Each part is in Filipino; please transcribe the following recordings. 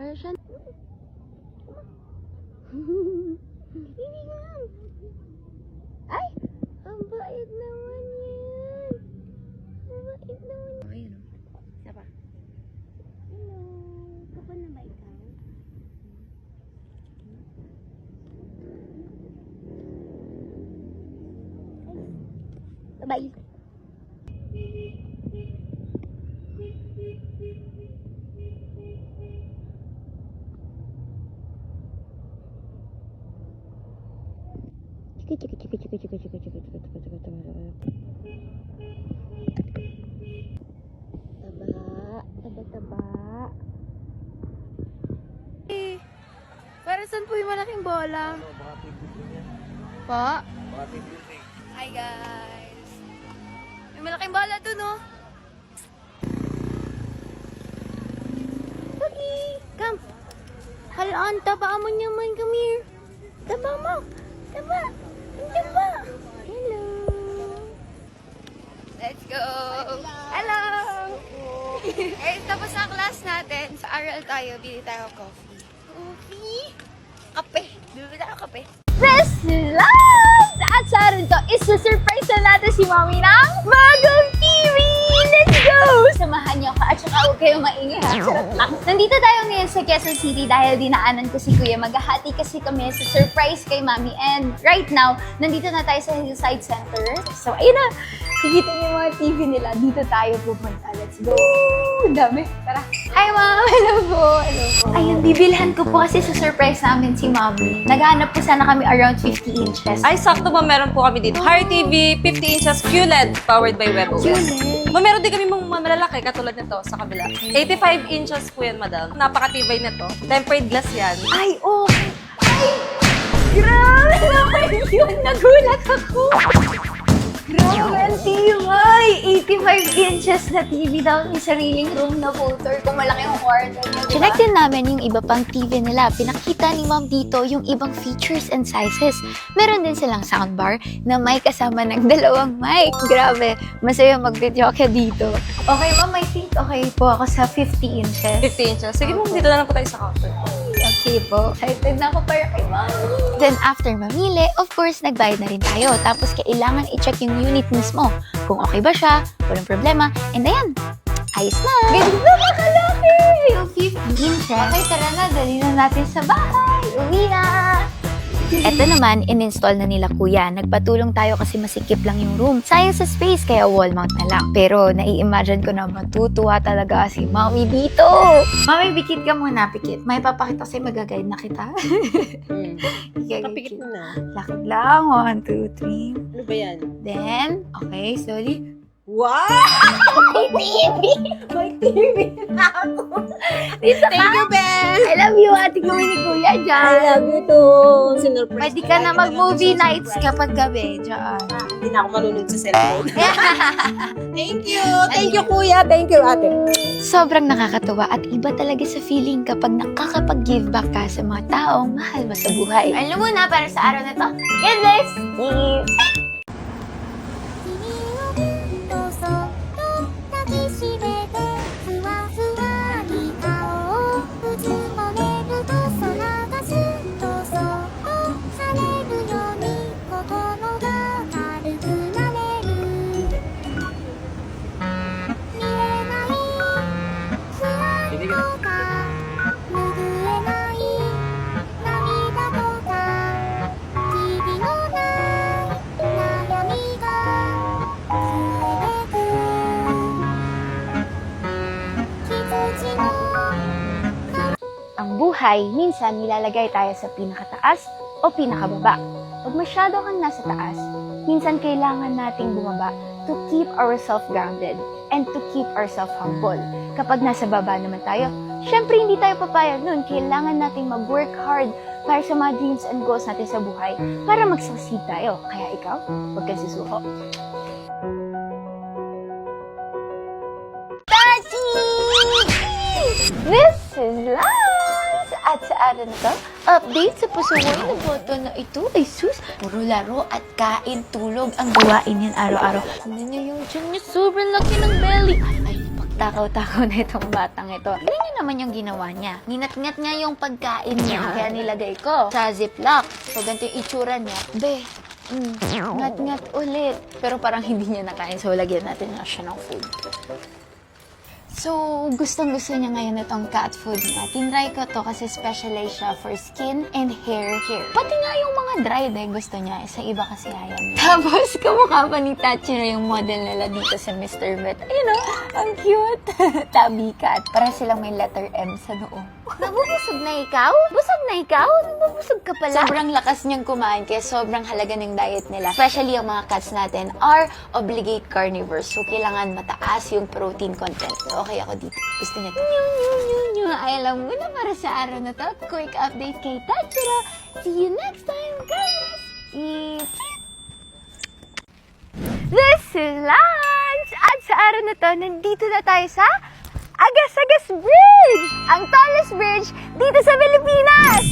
Para siya... Ay! Ang bait naman yan! Ang bait naman. Okay, no? Isa pa. Hello! Kapal na ba ikaw? Bye-bye! Taba. Para saan po yung malaking bola? Baka tigil yan. Pa? Baka tigil eh. Hi guys! May malaking bola dun, oh! Pagi! Come! Halaan, tabaan mo naman. Come here! Taba mo! Taba! Taba! Hello! Let's go! Hello! Eh, tapos na class natin. Sa aral tayo, bili tayo coffee. Coffee? Kape. Bili tayo kape. Press Labs! At sa aral to, isa-surprise na natin si Mommy ng bagong TV! Let's go! Samahan niyo ako at saka huwag kayong maingay ha. Sarap lang. Nandito tayo ngayon sa Quezon City dahil dinaanan ko si Kuya. Maghahati kasi kami sa surprise kay Mommy. And right now, nandito na tayo sa Hillside Center. So, ayun na. Kikita niyo yung mga TV nila. Dito tayo pupunta. Let's go! Ang dami. Tara. Hi, Mom! Hello po! Hello po. Ayun, bibilhan ko po kasi sa surprise namin si Mommy. Naghahanap po sana kami around 50 inches. Ay, sakto ba meron po kami dito? High TV, 50 inches QLED, powered by WebOS. QLED. Meron din kami mga malalaki, katulad nito sa kabila. 85 inches po yan, madam. Napakatibay na to. Tempered glass yan. Ay, okay. Ay! Grabe naman yun! Nagulat ako! Grabe, ang tibay! 85 inches na TV daw. May sariling room na motor. Kung malaki yung kwarto. Check din namin yung iba pang TV nila. Pinakita ni Mom dito yung ibang features and sizes. Meron din silang soundbar na may kasama ng dalawang mic. Grabe, masaya mag-video ka dito. Okay, Mom, I think okay po ako sa 50 inches. 50 inches. Sige po, dito na lang po tayo sa counter. Okay po. Excited na ako para kay Mom. Then after mamili, of course, nagbayad na rin tayo. Tapos kailangan i-check yung unit mismo. Kung okay ba siya, walang problema. And ayan, ayos na. Ganda na kalaki! Yung 50 inches. Okay, tara na. Dali na natin sa bahay. Uwi na! Eto naman, in-install na nila kuya. Nagpatulong tayo kasi masikip lang yung room. Sayang sa space, kaya wall mount na lang. Pero nai-imagine ko na matutuwa talaga si Mommy dito. Mommy, pikit ka muna, pikit. May papakita kasi mag-guide na kita. Kapikit mo na. Lakad lang. 1, 2, 3. Ano ba yan? Then, okay, slowly. Wow! May TV! May TV na ako. Dito ka. Thank you, Ben! I love you, ate ko ni Kuya dyan. I love you too. Sinurprise. Pwede ka na mag-movie nights kapag gabi dyan. Hindi na ako manunod sa cellphone. Thank you! Thank you, kuya! Thank you, ate! Sobrang nakakatuwa at iba talaga sa feeling kapag nakakapag-give back ka sa mga taong mahal mo sa buhay. Alam mo na, para sa araw na to, God bless! Cheers! 'Ang buhay, minsan nilalagay tayo sa pinakataas o pinakababa. Pag masyado kang nasa taas, minsan kailangan nating bumaba to keep ourselves grounded and to keep ourselves humble. Kapag nasa baba naman tayo, syempre hindi tayo papayag nun. Kailangan nating mag-work hard para sa mga dreams and goals natin sa buhay para mag-succeed tayo. Kaya ikaw, huwag kang susuko. This is Lance! At sa araw na to, update sa pasaway na boto na ito. Ay sus, puro laro at kain, tulog ang gawain yan araw-araw. Ano niya yung tiyan niya? Sobrang laki ng belly. Ay, takaw-takaw na itong batang ito. Tingnan niyo naman yung ginawa niya. Ninat-ngat niya yung pagkain niya. Kaya nilagay ko sa ziplock. So, ganito yung itsura niya. Be, ngat-ngat ulit. Pero parang hindi niya nakain. So, lagyan natin na siya ng food. So, gustong-gusto niya ngayon itong cat food niya. Tinry ko to kasi specialized siya for skin and hair. Pati nga yung mga dried gusto niya. Sa iba kasi ayaw niya. Tapos, kamukha pa ni Tachiro yung model nila dito sa Mr. Vet. Ayun o, ang cute. Tabby cat. Para silang may letter M sa noo. Nabubusog na ikaw? Busog na ikaw? Nabubusog ka pala? Sobrang lakas niyang kumain kaya sobrang halaga ng diet nila. Especially yung mga cats natin are obligate carnivores. So, kailangan mataas yung protein content. So, okay ako dito. Gusto niya to. Ay, alam mo na para sa araw na to. Quick update kay Tachiro. See you next time, guys. Eat. This is lunch! At sa araw na to, nandito na tayo sa Agas-Agas Bridge! Ang tallest bridge dito sa Pilipinas!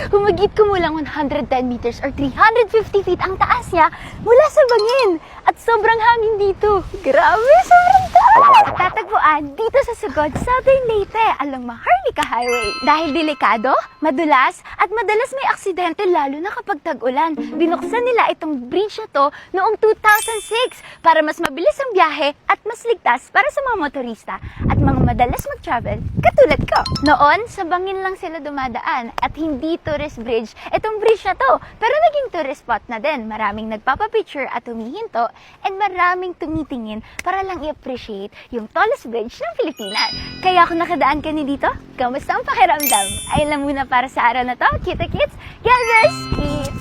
Humagit kumulang 110 meters or 350 feet ang taas niya mula sa bangin. At sobrang hangin dito. Grabe, sobrang taas! Tatagpuan dito sa Sugod, Southern Leyte, along Maharlika Highway. Dahil delikado, madulas, at madalas may aksidente lalo na kapag tag-ulan. Binuksan nila itong bridge na to noong 2006 para mas mabilis ang biyahe at mas ligtas para sa mga motorista at mga madalas mag-travel katulad ko. Noon, sa bangin lang sila dumadaan at hindi tourist bridge itong bridge na to. Pero naging tourist spot na din. Maraming nagpapapicture at humihinto and maraming tumitingin para lang i-appreciate yung tallest bridge ng Pilipinas. Kaya kung nakadaan ka ni dito, kamusta ang pakiramdam? Ay lang muna para sa araw na to, Kita Kids, Gathers Kids!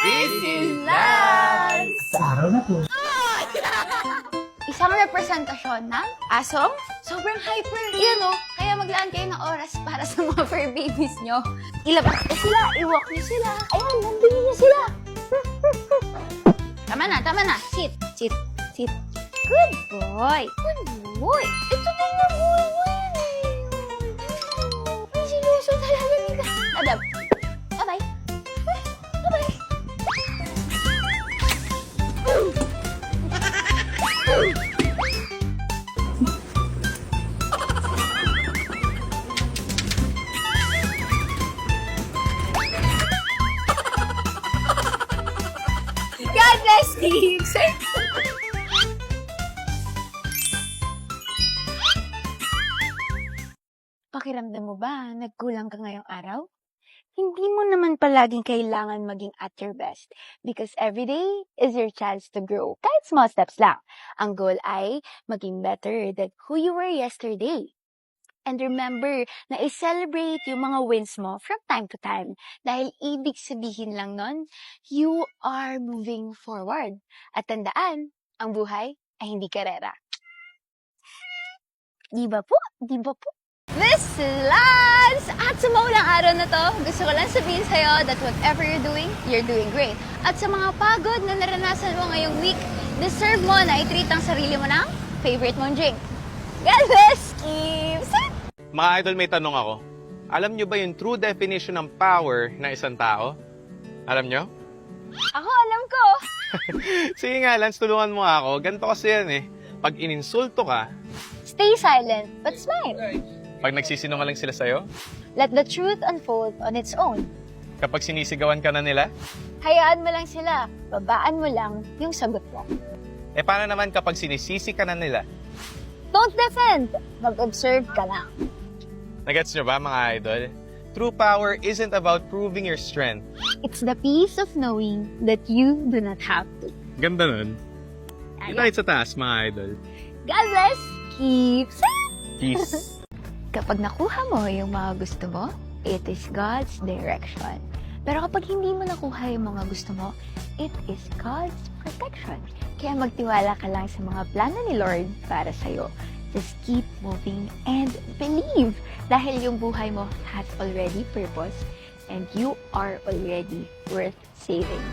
This is lunch! Sa araw na to. Isang representasyon ng asong sobrang hyper. Yan o, kaya maglaan kayo ng oras para sa mga fur babies nyo. Ilabas nyo sila, i-walk nyo sila. Ayan, nandun nyo sila. Tama na. Sit. Good boy. Ito na yung boy mo yan eh. Ang sinuso talaga nila. Adab. Bye-bye. Bye-bye. God bless Steve! Pakiramdam mo ba, nagkulang ka ngayong araw? Hindi mo naman palaging kailangan maging at your best because every day is your chance to grow. Kahit small steps lang. Ang goal ay maging better than who you were yesterday. And remember na i-celebrate yung mga wins mo from time to time. Dahil ibig sabihin lang nun, you are moving forward. At tandaan, ang buhay ay hindi karera. Di ba po? This is Lance! At sa maulang araw na to, gusto ko lang sabihin sa'yo that whatever you're doing great. At sa mga pagod na naranasan mo ngayong week, deserve mo na i-treat ang sarili mo ng favorite mong drink. God bless! Keep safe! Mga idol, may tanong ako. Alam nyo ba yung true definition ng power ng isang tao? Alam nyo? Ako, alam ko! Sige nga, Lance, tulungan mo ako. Ganito kasi yan eh. Pag ininsulto ka, Stay silent, but smile. pag nagsisinungaling sila sa'yo, Let the truth unfold on its own. kapag sinisigawan ka na nila, Hayaan mo lang sila. Babaan mo lang yung sagot mo. eh paano naman kapag sinisisi ka na nila? Don't defend. Mag-observe ka lang. Nagets nyo ba, mga idol? True power isn't about proving your strength. It's the peace of knowing that you do not have to. Ganda nun. United sa taas, mga idol. God bless. Keep safe. Peace. Kapag nakuha mo yung mga gusto mo, it is God's direction. Pero kapag hindi mo nakuha yung mga gusto mo, it is God's protection. Kaya magtiwala ka lang sa mga plano ni Lord para sa'yo. Just keep moving and believe. Dahil yung buhay mo has already purpose and you are already worth saving.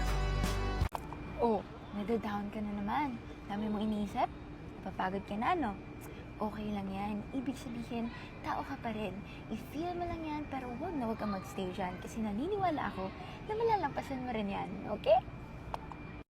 Oh, nadadown ka na naman. Dami mong iniisip? Napapagod ka na, no? Okay lang yan. Ibig sabihin, tao ka pa rin. I-feel mo lang yan, pero huwag kang magstay dyan kasi naniniwala ako na malalampasan mo rin yan, okay?